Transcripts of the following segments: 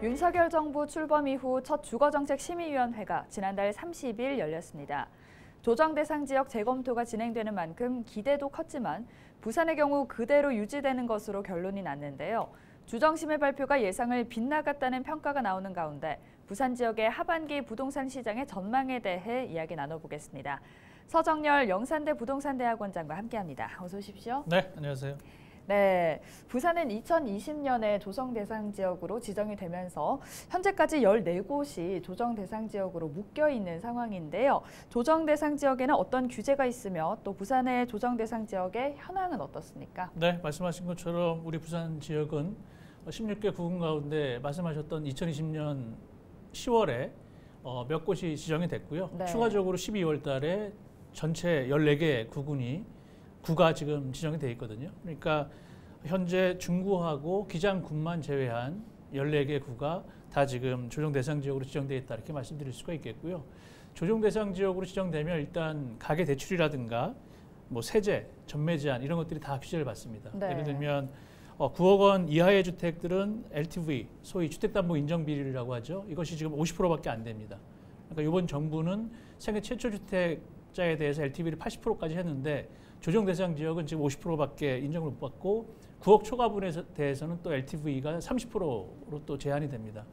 윤석열 정부 출범 이후 첫 주거정책심의위원회가 지난달 30일 열렸습니다. 조정 대상 지역 재검토가 진행되는 만큼 기대도 컸지만 부산의 경우 그대로 유지되는 것으로 결론이 났는데요. 주정심의 발표가 예상을 빗나갔다는 평가가 나오는 가운데 부산 지역의 하반기 부동산 시장의 전망에 대해 이야기 나눠보겠습니다. 서정열 영산대 부동산대학원장과 함께합니다. 어서 오십시오. 네, 안녕하세요. 네, 부산은 2020년에 조정 대상 지역으로 지정이 되면서 현재까지 14곳이 조정 대상 지역으로 묶여 있는 상황인데요. 조정 대상 지역에는 어떤 규제가 있으며 또 부산의 조정 대상 지역의 현황은 어떻습니까? 네, 말씀하신 것처럼 우리 부산 지역은 16개 구군 가운데 말씀하셨던 2020년 10월에 몇 곳이 지정이 됐고요. 네. 추가적으로 12월 달에 전체 14개 구가 지금 지정이 돼 있거든요. 그러니까 현재 중구하고 기장군만 제외한 14개 구가 다 지금 조정 대상 지역으로 지정되어 있다 이렇게 말씀드릴 수가 있겠고요. 조정 대상 지역으로 지정되면 일단 가계 대출이라든가 뭐 세제, 전매 제한 이런 것들이 다 규제를 받습니다. 네. 예를 들면 9억 원 이하의 주택들은 LTV, 소위 주택담보 인정 비율이라고 하죠. 이것이 지금 50%밖에 안 됩니다. 그러니까 이번 정부는 생애 최초 주택자에 대해서 LTV를 80%까지 했는데 조정 대상 지역은 지금 50%밖에 인정을 못 받고 9억 초과분에 대해서는 또 LTV가 30%로 또 제한이 됩니다.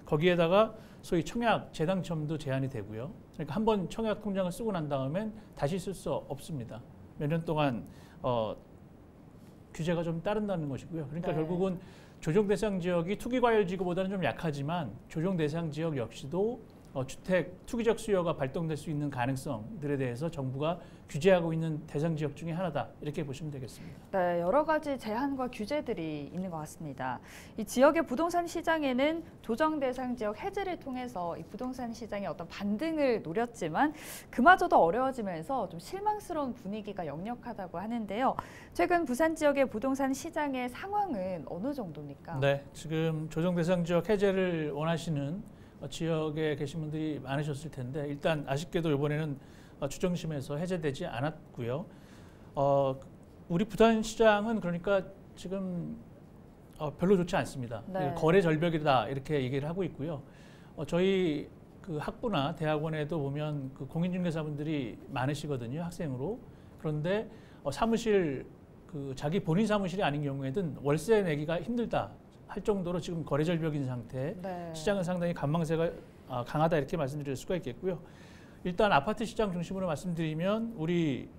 거기에다가 소위 청약 재당첨도 제한이 되고요. 그러니까 한번 청약 통장을 쓰고 난 다음엔 다시 쓸 수 없습니다. 몇 년 동안 규제가 좀 따른다는 것이고요. 그러니까 네. 결국은 조정 대상 지역이 투기과열지구보다는 좀 약하지만 조정 대상 지역 역시도 주택 투기적 수요가 발동될 수 있는 가능성들에 대해서 정부가 규제하고 있는 대상 지역 중에 하나다 이렇게 보시면 되겠습니다. 네, 여러 가지 제한과 규제들이 있는 것 같습니다. 이 지역의 부동산 시장에는 조정 대상 지역 해제를 통해서 이 부동산 시장의 어떤 반등을 노렸지만 그마저도 어려워지면서 좀 실망스러운 분위기가 역력하다고 하는데요. 최근 부산 지역의 부동산 시장의 상황은 어느 정도입니까? 네, 지금 조정 대상 지역 해제를 원하시는 지역에 계신 분들이 많으셨을 텐데 일단 아쉽게도 이번에는 주정심에서 해제되지 않았고요. 우리 부산 시장은 그러니까 지금 별로 좋지 않습니다. 네. 거래 절벽이다 이렇게 얘기를 하고 있고요. 저희 그 학부나 대학원에도 보면 그 공인중개사분들이 많으시거든요, 학생으로. 그런데 사무실 자기 본인 사무실이 아닌 경우에는 월세 내기가 힘들다. 할 정도로 지금 거래 절벽인 상태, 네. 시장은 상당히 관망세가 강하다 이렇게 말씀드릴 수가 있겠고요. 일단 아파트 시장 중심으로 말씀드리면 우리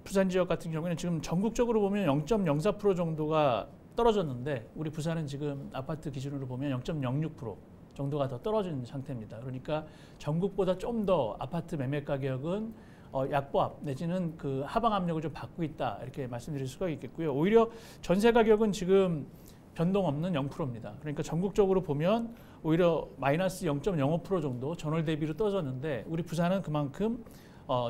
부산 지역 같은 경우에는 지금 전국적으로 보면 0.04% 정도가 떨어졌는데 우리 부산은 지금 아파트 기준으로 보면 0.06% 정도가 더 떨어진 상태입니다. 그러니까 전국보다 좀 더 아파트 매매 가격은 약보합 내지는 그 하방 압력을 좀 받고 있다 이렇게 말씀드릴 수가 있겠고요. 오히려 전세 가격은 지금 변동 없는 0%입니다. 그러니까 전국적으로 보면 오히려 마이너스 0.05% 정도 전월 대비로 떨어졌는데 우리 부산은 그만큼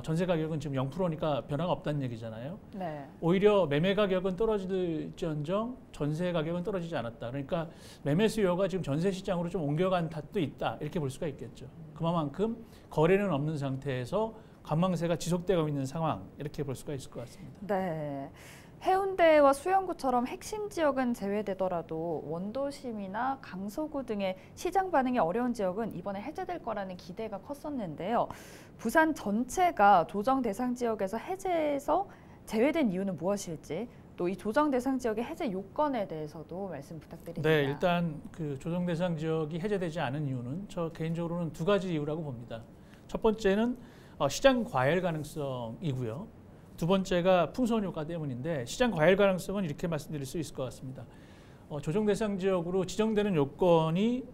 전세 가격은 지금 0%니까 변화가 없다는 얘기잖아요. 네. 오히려 매매 가격은 떨어질지언정 전세 가격은 떨어지지 않았다. 그러니까 매매 수요가 지금 전세 시장으로 좀 옮겨간 탓도 있다. 이렇게 볼 수가 있겠죠. 그만큼 거래는 없는 상태에서 관망세가 지속되고 있는 상황 이렇게 볼 수가 있을 것 같습니다. 네. 해운대와 수영구처럼 핵심 지역은 제외되더라도 원도심이나 강서구 등의 시장 반응이 어려운 지역은 이번에 해제될 거라는 기대가 컸었는데요. 부산 전체가 조정 대상 지역에서 해제해서 제외된 이유는 무엇일지 또 이 조정 대상 지역의 해제 요건에 대해서도 말씀 부탁드립니다. 네, 일단 그 조정 대상 지역이 해제되지 않은 이유는 저 개인적으로는 두 가지 이유라고 봅니다. 첫 번째는 시장 과열 가능성이고요. 두 번째가 풍선 효과 때문인데 시장 과열 가능성은 이렇게 말씀드릴 수 있을 것 같습니다. 조정 대상 지역으로 지정되는 요건이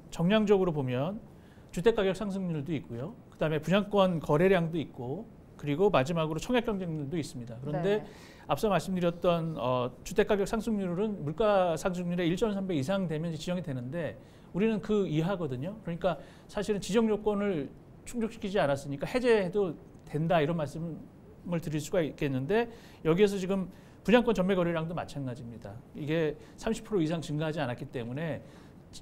정량적으로 보면 주택가격 상승률도 있고요. 그다음에 분양권 거래량도 있고 그리고 마지막으로 청약 경쟁률도 있습니다. 그런데 네. 앞서 말씀드렸던 주택가격 상승률은 물가 상승률의 1.3배 이상 되면 지정이 되는데 우리는 그 이하거든요. 그러니까 사실은 지정 요건을 충족시키지 않았으니까 해제해도 된다 이런 말씀을 드릴 수가 있겠는데 여기에서 지금 분양권 전매 거래량도 마찬가지입니다. 이게 30% 이상 증가하지 않았기 때문에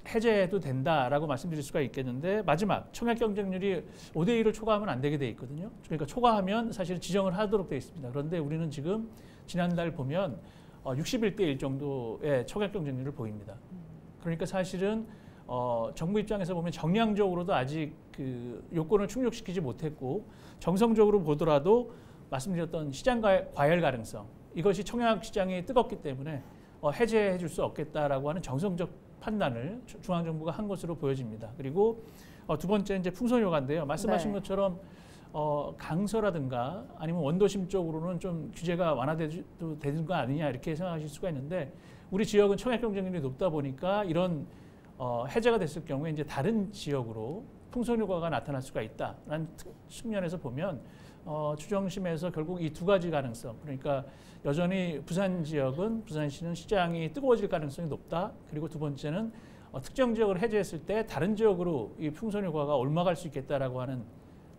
해제해도 된다라고 말씀드릴 수가 있겠는데 마지막 청약 경쟁률이 5대1을 초과하면 안 되게 돼 있거든요. 그러니까 초과하면 사실 지정을 하도록 돼 있습니다. 그런데 우리는 지금 지난달 보면 61대1 정도의 청약 경쟁률을 보입니다. 그러니까 사실은 정부 입장에서 보면 정량적으로도 아직 그 요건을 충족시키지 못했고 정성적으로 보더라도 말씀드렸던 시장 과열 가능성 이것이 청약 시장이 뜨겁기 때문에 해제해 줄 수 없겠다라고 하는 정성적 판단을 중앙정부가 한 것으로 보여집니다. 그리고 두 번째 이제 풍선효과인데요. 말씀하신 네. 것처럼 강서라든가 아니면 원도심 쪽으로는 좀 규제가 완화돼도 되는 거 아니냐 이렇게 생각하실 수가 있는데 우리 지역은 청약 경쟁률이 높다 보니까 이런 해제가 됐을 경우에 이제 다른 지역으로 풍선효과가 나타날 수가 있다라는 측면에서 보면 추정심에서 결국 이 두 가지 가능성 그러니까 여전히 부산 지역은 부산시는 시장이 뜨거워질 가능성이 높다. 그리고 두 번째는 특정 지역을 해제했을 때 다른 지역으로 이 풍선효과가 옮아갈 수 있겠다라고 하는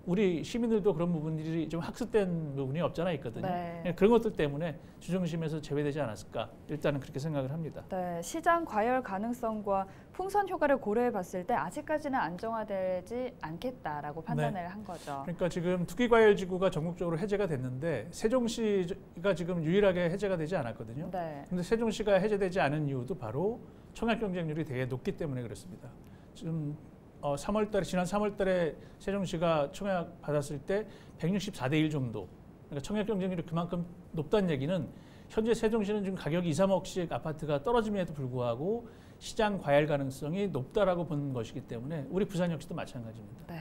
우리 시민들도 그런 부분들이 좀 학습된 부분이 없잖아 있거든요. 네. 그런 것들 때문에 주정심에서 제외되지 않았을까 일단은 그렇게 생각을 합니다. 네, 시장 과열 가능성과 풍선 효과를 고려해 봤을 때 아직까지는 안정화되지 않겠다라고 판단을 한 거죠. 그러니까 지금 투기과열지구가 전국적으로 해제가 됐는데 세종시가 지금 유일하게 해제가 되지 않았거든요. 네. 그런데 세종시가 해제되지 않은 이유도 바로 청약 경쟁률이 되게 높기 때문에 그렇습니다. 지금 3월달에 지난 3월달에 세종시가 청약 받았을 때 164대 1 정도. 그러니까 청약 경쟁률이 그만큼 높다는 얘기는 현재 세종시는 지금 가격이 2, 3억씩 아파트가 떨어짐에도 불구하고 시장 과열 가능성이 높다라고 보는 것이기 때문에 우리 부산 역시도 마찬가지입니다. 네.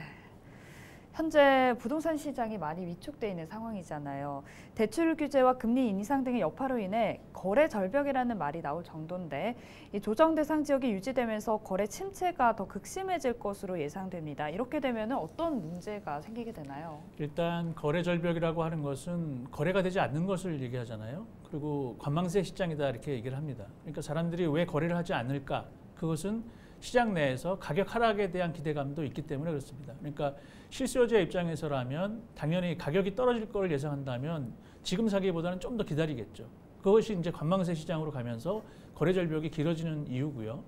현재 부동산 시장이 많이 위축돼 있는 상황이잖아요. 대출 규제와 금리 인상 등의 여파로 인해 거래 절벽이라는 말이 나올 정도인데 이 조정 대상 지역이 유지되면서 거래 침체가 더 극심해질 것으로 예상됩니다. 이렇게 되면 어떤 문제가 생기게 되나요? 일단 거래 절벽이라고 하는 것은 거래가 되지 않는 것을 얘기하잖아요. 그리고 관망세 시장이다 이렇게 얘기를 합니다. 그러니까 사람들이 왜 거래를 하지 않을까? 그것은 시장 내에서 가격 하락에 대한 기대감도 있기 때문에 그렇습니다. 그러니까 실수요자 입장에서라면 당연히 가격이 떨어질 걸 예상한다면 지금 사기보다는 좀 더 기다리겠죠. 그것이 이제 관망세 시장으로 가면서 거래 절벽이 길어지는 이유고요.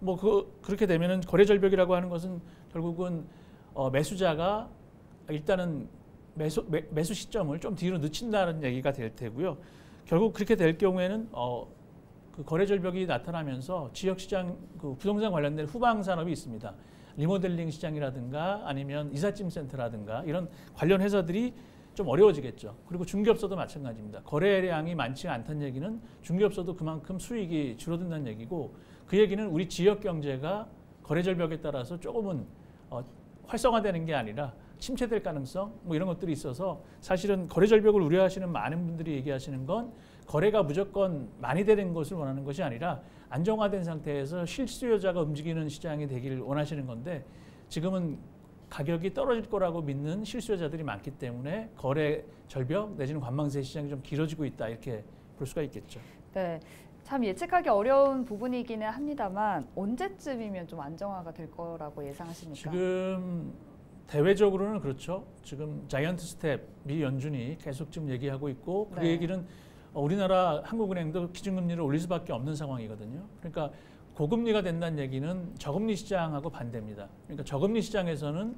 뭐 그렇게 되면은 거래 절벽이라고 하는 것은 결국은 매수자가 일단은 매수 시점을 좀 뒤로 늦춘다는 얘기가 될 테고요. 결국 그렇게 될 경우에는 그 거래 절벽이 나타나면서 지역 시장 그 부동산 관련된 후방 산업이 있습니다. 리모델링 시장이라든가 아니면 이삿짐 센터라든가 이런 관련 회사들이 좀 어려워지겠죠. 그리고 중개업소도 마찬가지입니다. 거래량이 많지 않다는 얘기는 중개업소도 그만큼 수익이 줄어든다는 얘기고 그 얘기는 우리 지역 경제가 거래 절벽에 따라서 조금은 활성화되는 게 아니라 침체될 가능성 뭐 이런 것들이 있어서 사실은 거래 절벽을 우려하시는 많은 분들이 얘기하시는 건 거래가 무조건 많이 되는 것을 원하는 것이 아니라 안정화된 상태에서 실수요자가 움직이는 시장이 되기를 원하시는 건데 지금은 가격이 떨어질 거라고 믿는 실수요자들이 많기 때문에 거래 절벽 내지는 관망세 시장이 좀 길어지고 있다 이렇게 볼 수가 있겠죠. 네, 참 예측하기 어려운 부분이기는 합니다만 언제쯤이면 좀 안정화가 될 거라고 예상하십니까? 지금 대외적으로는 그렇죠. 지금 자이언트 스텝 미 연준이 계속 지금 얘기하고 있고 그 네. 얘기는 우리나라 한국은행도 기준금리를 올릴 수밖에 없는 상황이거든요. 그러니까 고금리가 된다는 얘기는 저금리 시장하고 반대입니다. 그러니까 저금리 시장에서는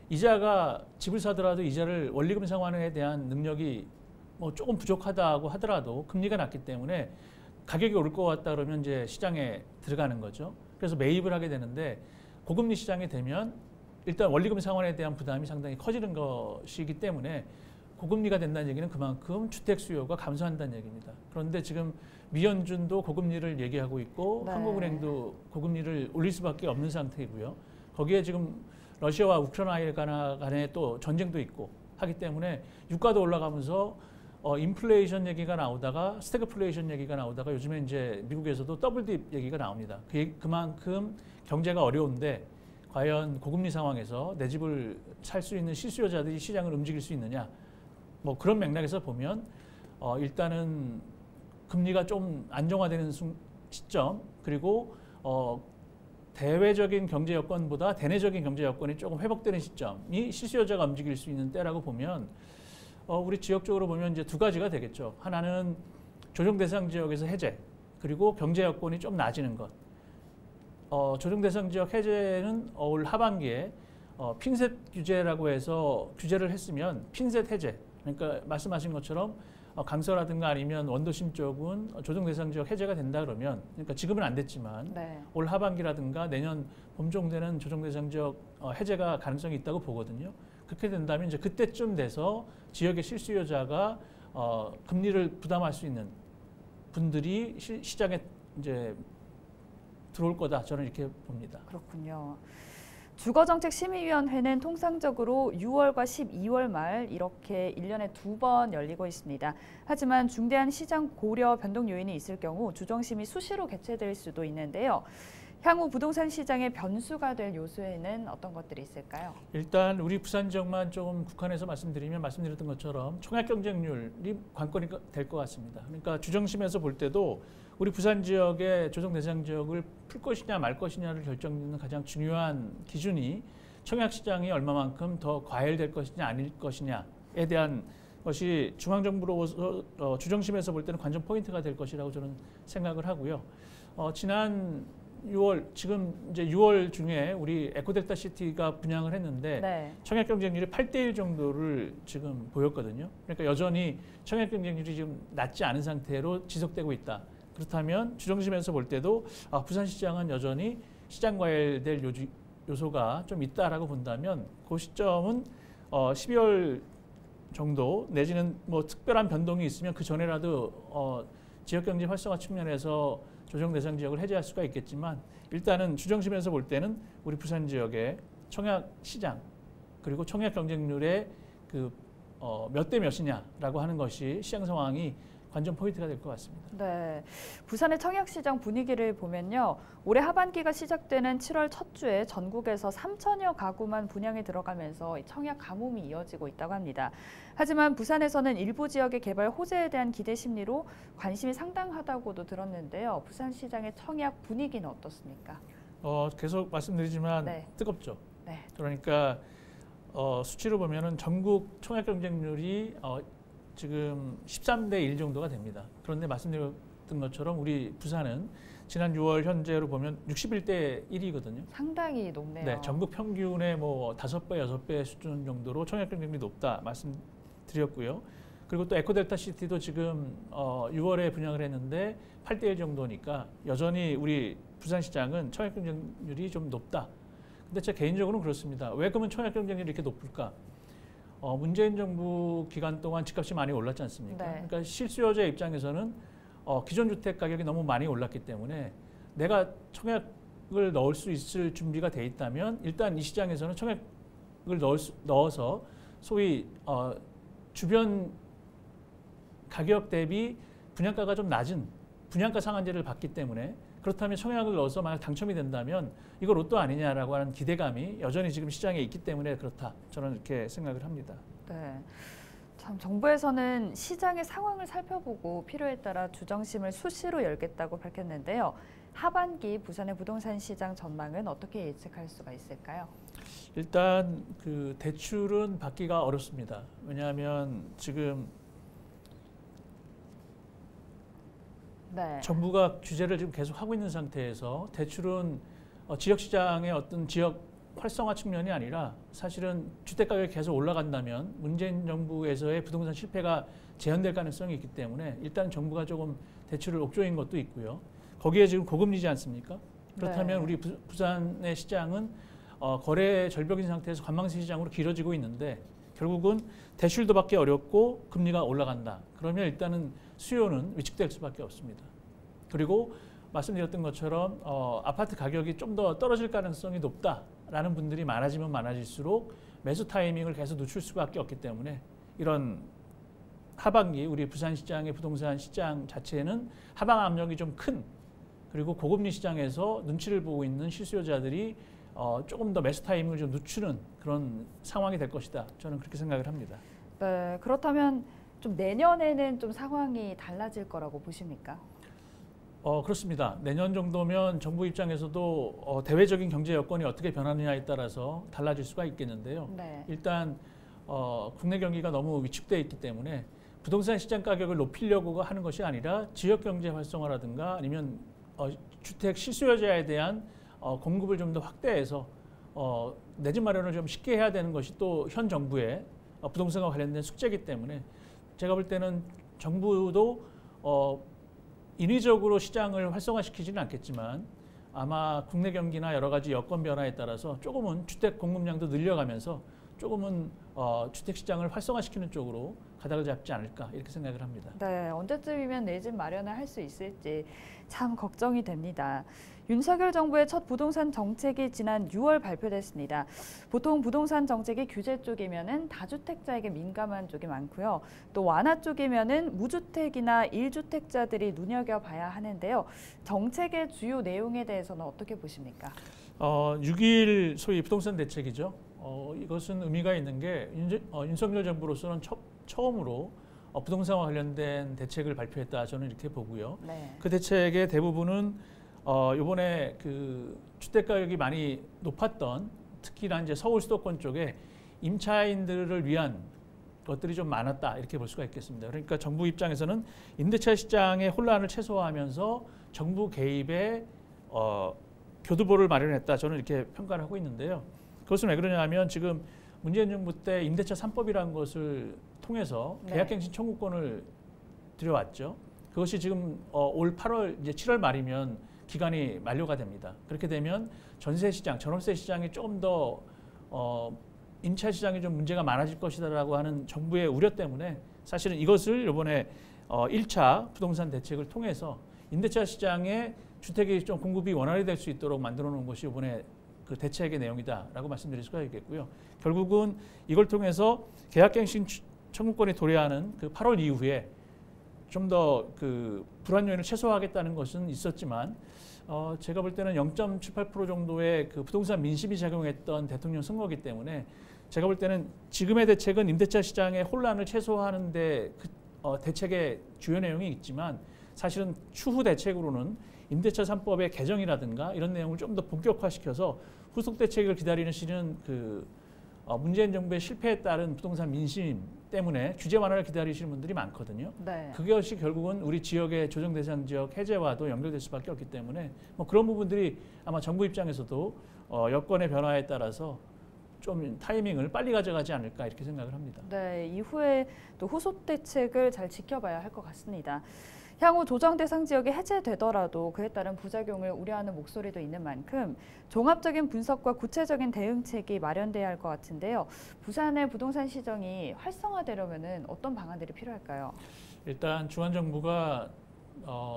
이자가 집을 사더라도 이자를 원리금 상환에 대한 능력이 뭐 조금 부족하다고 하더라도 금리가 낮기 때문에 가격이 오를 것 같다 그러면 이제 시장에 들어가는 거죠. 그래서 매입을 하게 되는데 고금리 시장이 되면 일단 원리금 상환에 대한 부담이 상당히 커지는 것이기 때문에 고금리가 된다는 얘기는 그만큼 주택 수요가 감소한다는 얘기입니다. 그런데 지금 미연준도 고금리를 얘기하고 있고 네. 한국은행도 고금리를 올릴 수밖에 없는 상태이고요. 거기에 지금 러시아와 우크라이나 간에 또 전쟁도 있고 하기 때문에 유가도 올라가면서 인플레이션 얘기가 나오다가 스태그플레이션 얘기가 나오다가 요즘에 이제 미국에서도 더블딥 얘기가 나옵니다. 그만큼 경제가 어려운데 과연 고금리 상황에서 내 집을 살 수 있는 실수요자들이 시장을 움직일 수 있느냐? 뭐 그런 맥락에서 보면 일단은 금리가 좀 안정화되는 시점 그리고 대외적인 경제 여건보다 대내적인 경제 여건이 조금 회복되는 시점이 실수요자가 움직일 수 있는 때라고 보면 우리 지역적으로 보면 이제 두 가지가 되겠죠. 하나는 조정 대상 지역에서 해제 그리고 경제 여건이 좀 나아지는 것. 조정 대상 지역 해제는 올 하반기에 핀셋 규제라고 해서 규제를 했으면 핀셋 해제 그러니까 말씀하신 것처럼 강서라든가 아니면 원도심 쪽은 조정 대상 지역 해제가 된다 그러면, 그러니까 지금은 안 됐지만 네. 올 하반기라든가 내년 봄 정도에는 조정 대상 지역 해제가 가능성이 있다고 보거든요. 그렇게 된다면 이제 그때쯤 돼서 지역의 실수요자가 금리를 부담할 수 있는 분들이 시장에 이제 들어올 거다, 저는 이렇게 봅니다. 그렇군요. 주거정책심의위원회는 통상적으로 6월과 12월 말 이렇게 1년에 2번 열리고 있습니다. 하지만 중대한 시장 고려 변동 요인이 있을 경우 주정심이 수시로 개최될 수도 있는데요. 향후 부동산 시장의 변수가 될 요소에는 어떤 것들이 있을까요? 일단 우리 부산 지역만 조금 국한해서 말씀드렸던 것처럼 청약 경쟁률이 관건이 될 것 같습니다. 그러니까 주정심에서 볼 때도 우리 부산 지역의 조정 대상 지역을 풀 것이냐 말 것이냐를 결정짓는 가장 중요한 기준이 청약 시장이 얼마만큼 더 과열될 것이냐 아닐 것이냐에 대한 것이 중앙정부로서 주정심에서 볼 때는 관전 포인트가 될 것이라고 저는 생각을 하고요. 지난 6월, 지금 이제 6월 중에 우리 에코델타 시티가 분양을 했는데 네. 청약 경쟁률이 8대1 정도를 지금 보였거든요. 그러니까 여전히 청약 경쟁률이 지금 낮지 않은 상태로 지속되고 있다. 그렇다면 주정심에서 볼 때도 부산 시장은 여전히 시장 과열될 요소가 좀 있다라고 본다면 그 시점은 12월 정도 내지는 뭐 특별한 변동이 있으면 그 전에라도 지역 경제 활성화 측면에서 조정 대상 지역을 해제할 수가 있겠지만 일단은 주정심에서 볼 때는 우리 부산 지역의 청약 시장 그리고 청약 경쟁률의 그 몇 대 몇이냐라고 하는 것이 시장 상황이 관전 포인트가 될 것 같습니다. 네, 부산의 청약시장 분위기를 보면요. 올해 하반기가 시작되는 7월 첫 주에 전국에서 3천여 가구만 분양에 들어가면서 청약 가뭄이 이어지고 있다고 합니다. 하지만 부산에서는 일부 지역의 개발 호재에 대한 기대 심리로 관심이 상당하다고도 들었는데요. 부산 시장의 청약 분위기는 어떻습니까? 계속 말씀드리지만 네. 뜨겁죠. 네. 그러니까 수치로 보면은 전국 청약 경쟁률이 지금 13대 1 정도가 됩니다. 그런데 말씀드렸던 것처럼 우리 부산은 지난 6월 현재로 보면 61대 1이거든요. 상당히 높네요. 네, 전국 평균의 뭐 5배, 6배 수준 정도로 청약 경쟁률이 높다 말씀드렸고요. 그리고 또 에코델타 시티도 지금 6월에 분양을 했는데 8대 1 정도니까 여전히 우리 부산 시장은 청약 경쟁률이 좀 높다. 근데 제 개인적으로는 그렇습니다. 왜 그러면 청약 경쟁률이 이렇게 높을까? 문재인 정부 기간 동안 집값이 많이 올랐지 않습니까? 네. 그러니까 실수요자 입장에서는 기존 주택 가격이 너무 많이 올랐기 때문에 내가 청약을 넣을 수 있을 준비가 돼 있다면 일단 이 시장에서는 청약을 넣어서 소위 주변 가격 대비 분양가가 좀 낮은 분양가 상한제를 받기 때문에 그렇다면 청약을 넣어서 만약 당첨이 된다면 이거 로또 아니냐라고 하는 기대감이 여전히 지금 시장에 있기 때문에 그렇다. 저는 이렇게 생각을 합니다. 네. 참 정부에서는 시장의 상황을 살펴보고 필요에 따라 주정심을 수시로 열겠다고 밝혔는데요. 하반기 부산의 부동산 시장 전망은 어떻게 예측할 수가 있을까요? 일단 그 대출은 받기가 어렵습니다. 왜냐하면 지금 네. 정부가 규제를 지금 계속 하고 있는 상태에서 대출은 지역 시장의 어떤 지역 활성화 측면이 아니라 사실은 주택 가격이 계속 올라간다면 문재인 정부에서의 부동산 실패가 재현될 가능성이 있기 때문에 일단 정부가 조금 대출을 옥조인 것도 있고요. 거기에 지금 고금리지 않습니까? 그렇다면 네. 우리 부산의 시장은 거래 절벽인 상태에서 관망세 시장으로 길어지고 있는데 결국은 대출도 받기 어렵고 금리가 올라간다. 그러면 일단은 수요는 위축될 수밖에 없습니다. 그리고 말씀드렸던 것처럼 아파트 가격이 좀 더 떨어질 가능성이 높다라는 분들이 많아지면 많아질수록 매수 타이밍을 계속 늦출 수밖에 없기 때문에 이런 하반기 우리 부산 시장의 부동산 시장 자체는 하방 압력이 좀 큰 그리고 고금리 시장에서 눈치를 보고 있는 실수요자들이 조금 더 매수 타이밍을 좀 늦추는 그런 상황이 될 것이다. 저는 그렇게 생각을 합니다. 네. 그렇다면 좀 내년에는 좀 상황이 달라질 거라고 보십니까? 그렇습니다. 내년 정도면 정부 입장에서도 대외적인 경제 여건이 어떻게 변하느냐에 따라서 달라질 수가 있겠는데요. 네. 일단 국내 경기가 너무 위축되어 있기 때문에 부동산 시장 가격을 높이려고 하는 것이 아니라 지역 경제 활성화라든가 아니면 주택 실수요자에 대한 공급을 좀 더 확대해서 내 집 마련을 좀 쉽게 해야 되는 것이 또 현 정부의 부동산과 관련된 숙제이기 때문에 제가 볼 때는 정부도 인위적으로 시장을 활성화시키지는 않겠지만 아마 국내 경기나 여러 가지 여건 변화에 따라서 조금은 주택 공급량도 늘려가면서 조금은 주택 시장을 활성화시키는 쪽으로 가닥을 잡지 않을까 이렇게 생각을 합니다. 네, 언제쯤이면 내 집 마련을 할 수 있을지 참 걱정이 됩니다. 윤석열 정부의 첫 부동산 정책이 지난 6월 발표됐습니다. 보통 부동산 정책이 규제 쪽이면은 다주택자에게 민감한 쪽이 많고요. 또 완화 쪽이면은 무주택이나 1주택자들이 눈여겨봐야 하는데요. 정책의 주요 내용에 대해서는 어떻게 보십니까? 6.21 소위 부동산 대책이죠. 이것은 의미가 있는 게 윤석열 정부로서는 처음으로 부동산과 관련된 대책을 발표했다 저는 이렇게 보고요. 네. 그 대책의 대부분은 이번에 그 주택 가격이 많이 높았던 특히나 이제 서울 수도권 쪽에 임차인들을 위한 것들이 좀 많았다 이렇게 볼 수가 있겠습니다. 그러니까 정부 입장에서는 임대차 시장의 혼란을 최소화하면서 정부 개입에 교두보를 마련했다 저는 이렇게 평가를 하고 있는데요. 그것은 왜 그러냐면 지금 문재인 정부 때 임대차 3법이라는 것을 통해서 계약갱신 청구권을 들여왔죠. 그것이 지금 올 8월 이제 7월 말이면 기간이 만료가 됩니다. 그렇게 되면 전세 시장, 전월세 시장이 조금 더 임차 시장이 좀 문제가 많아질 것이다라고 하는 정부의 우려 때문에 사실은 이것을 이번에 1차 부동산 대책을 통해서 임대차 시장에 주택이 좀 공급이 원활히 될 수 있도록 만들어 놓은 것이 이번에 그 대책의 내용이다라고 말씀드릴 수가 있겠고요. 결국은 이걸 통해서 계약갱신 청구권이 도래하는 그 8월 이후에 좀 더 그 불안 요인을 최소화하겠다는 것은 있었지만 제가 볼 때는 0.78% 정도의 그 부동산 민심이 작용했던 대통령 선거이기 때문에 제가 볼 때는 지금의 대책은 임대차 시장의 혼란을 최소화하는 데 대책의 주요 내용이 있지만 사실은 추후 대책으로는 임대차 3법의 개정이라든가 이런 내용을 좀 더 본격화시켜서 후속 대책을 기다리는 실은 그 문재인 정부의 실패에 따른 부동산 민심 때문에 규제 완화를 기다리시는 분들이 많거든요. 네. 그것이 결국은 우리 지역의 조정 대상 지역 해제와도 연결될 수밖에 없기 때문에 뭐 그런 부분들이 아마 정부 입장에서도 여건의 변화에 따라서 좀 타이밍을 빨리 가져가지 않을까 이렇게 생각을 합니다. 네, 이후에 또 후속 대책을 잘 지켜봐야 할 것 같습니다. 향후 조정 대상 지역이 해제되더라도 그에 따른 부작용을 우려하는 목소리도 있는 만큼 종합적인 분석과 구체적인 대응책이 마련돼야 할 것 같은데요. 부산의 부동산 시장이 활성화되려면 어떤 방안들이 필요할까요? 일단 중앙정부가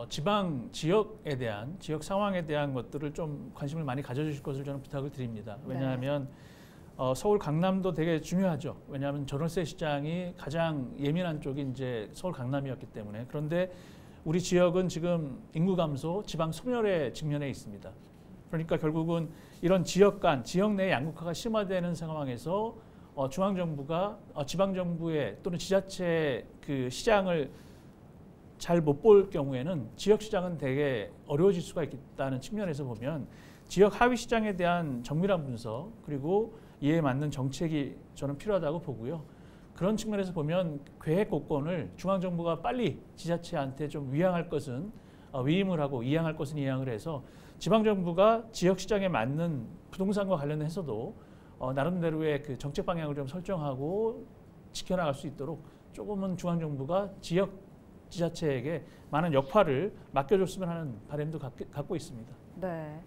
지방 지역에 대한 지역 상황에 대한 것들을 좀 관심을 많이 가져주실 것을 저는 부탁을 드립니다. 왜냐하면 서울 강남도 되게 중요하죠. 왜냐하면 전월세 시장이 가장 예민한 쪽이 이제 서울 강남이었기 때문에. 그런데 우리 지역은 지금 인구 감소, 지방 소멸에 직면해 있습니다. 그러니까 결국은 이런 지역 간, 지역 내 양극화가 심화되는 상황에서 중앙정부가 지방정부의 또는 지자체 그 시장을 잘 못 볼 경우에는 지역 시장은 되게 어려워질 수가 있다는 측면에서 보면 지역 하위 시장에 대한 정밀한 분석 그리고 이에 맞는 정책이 저는 필요하다고 보고요. 그런 측면에서 보면 계획 고건을 중앙정부가 빨리 지자체한테 좀 위양할 것은 위임을 하고 이양할 것은 이양을 해서 지방정부가 지역시장에 맞는 부동산과 관련해서도 나름대로의 그 정책 방향을 좀 설정하고 지켜나갈 수 있도록 조금은 중앙정부가 지역 지자체에게 많은 역할을 맡겨줬으면 하는 바람도 갖고 있습니다. 네.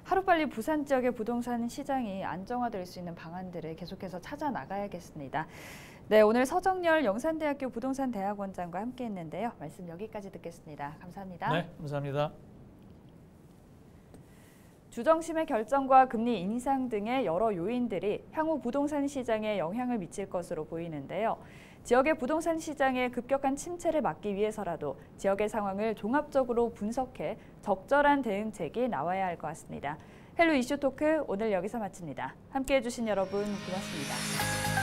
하루빨리 부산 지역의 부동산 시장이 안정화될 수 있는 방안들을 계속해서 찾아 나가야겠습니다. 네, 오늘 서정열 영산대학교 부동산대학원장과 함께했는데요. 말씀 여기까지 듣겠습니다. 감사합니다. 네, 감사합니다. 주정심의 결정과 금리 인상 등의 여러 요인들이 향후 부동산 시장에 영향을 미칠 것으로 보이는데요. 지역의 부동산 시장의 급격한 침체를 막기 위해서라도 지역의 상황을 종합적으로 분석해 적절한 대응책이 나와야 할 것 같습니다. 헬로 이슈 토크 오늘 여기서 마칩니다. 함께해 주신 여러분 고맙습니다.